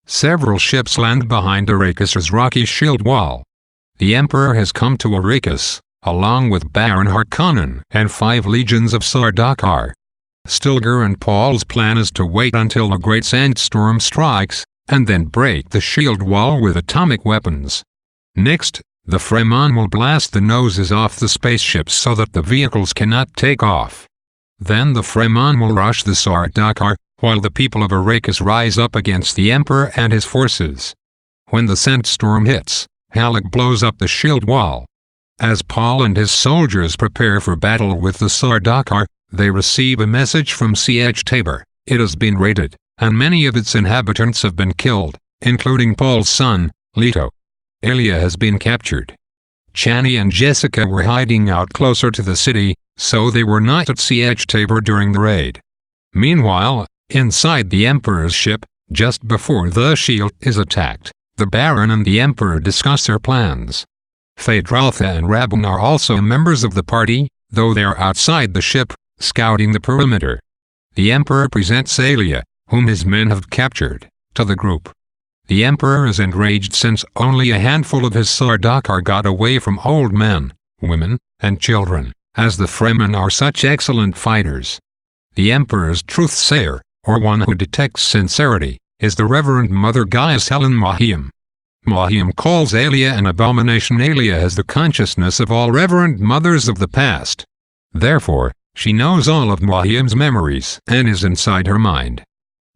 Several ships land behind Arrakis's rocky shield wall. The Emperor has come to Arrakis, along with Baron Harkonnen and 5 legions of Sardaukar. Stilgar and Paul's plan is to wait until a great sandstorm strikes, and then break the shield wall with atomic weapons. Next, the Fremen will blast the noses off the spaceships so that the vehicles cannot take off. Then the Fremen will rush the Sardaukar, while the people of Arrakis rise up against the Emperor and his forces. When the sandstorm hits, Halleck blows up the shield wall. As Paul and his soldiers prepare for battle with the Sardaukar, they receive a message from Siege Tabor. It has been raided, and many of its inhabitants have been killed, including Paul's son, Leto. Elia has been captured. Chani and Jessica were hiding out closer to the city, so they were not at Siege Tabor during the raid. Meanwhile, inside the Emperor's ship, just before the shield is attacked, the Baron and the Emperor discuss their plans. Feyd-Rautha and Rabban are also members of the party, though they are outside the ship, scouting the perimeter. The Emperor presents Elia, whom his men have captured, to the group. The Emperor is enraged since only a handful of his Sardaukar got away from old men, women, and children, as the Fremen are such excellent fighters. The Emperor's truth-sayer, or one who detects sincerity, is the Reverend Mother Goddess Helen Mahim. Mahim calls Elia an abomination. Elia has the consciousness of all Reverend Mothers of the past. Therefore, she knows all of Mahim's memories and is inside her mind.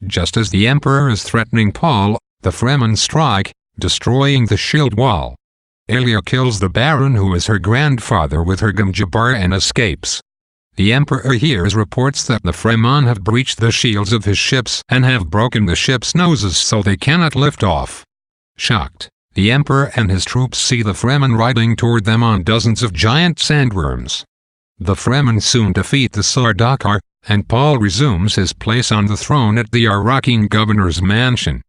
Just as the Emperor is threatening Paul, the Fremen strike, destroying the shield wall. Elia kills the Baron, who is her grandfather, with her Gamjabar, and escapes. The Emperor hears reports that the Fremen have breached the shields of his ships and have broken the ships' noses so they cannot lift off. Shocked, the Emperor and his troops see the Fremen riding toward them on dozens of giant sandworms. The Fremen soon defeat the Sardaukar, and Paul resumes his place on the throne at the Arakan governor's mansion.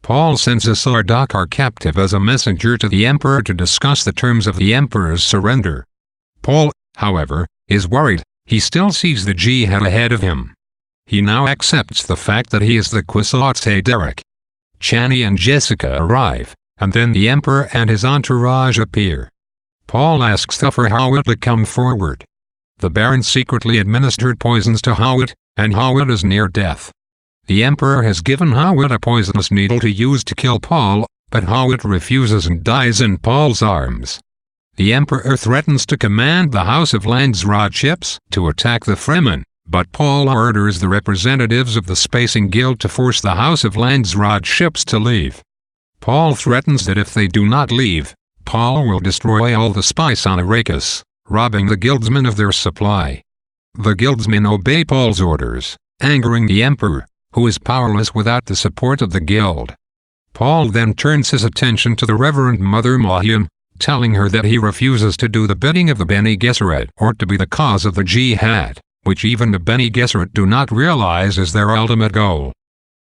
Paul sends a Sardaukar captive as a messenger to the Emperor to discuss the terms of the Emperor's surrender. Paul, however, is worried. He still sees the jihad ahead of him. He now accepts the fact that he is the Kwisatz Haderach. Chani and Jessica arrive, and then the Emperor and his entourage appear. Paul asks Thufir Hawat to come forward. The Baron secretly administered poisons to Hawat, and Hawat is near death. The Emperor has given Hawat a poisonous needle to use to kill Paul, but Hawat refuses and dies in Paul's arms. The Emperor threatens to command the House of Landsraad ships to attack the Fremen, but Paul orders the representatives of the Spacing Guild to force the House of Landsraad ships to leave. Paul threatens that if they do not leave, Paul will destroy all the spice on Arrakis, robbing the guildsmen of their supply. The guildsmen obey Paul's orders, angering the Emperor, who is powerless without the support of the guild. Paul then turns his attention to the Reverend Mother Mahim, telling her that he refuses to do the bidding of the Bene Gesserit or to be the cause of the jihad, which even the Bene Gesserit do not realize is their ultimate goal.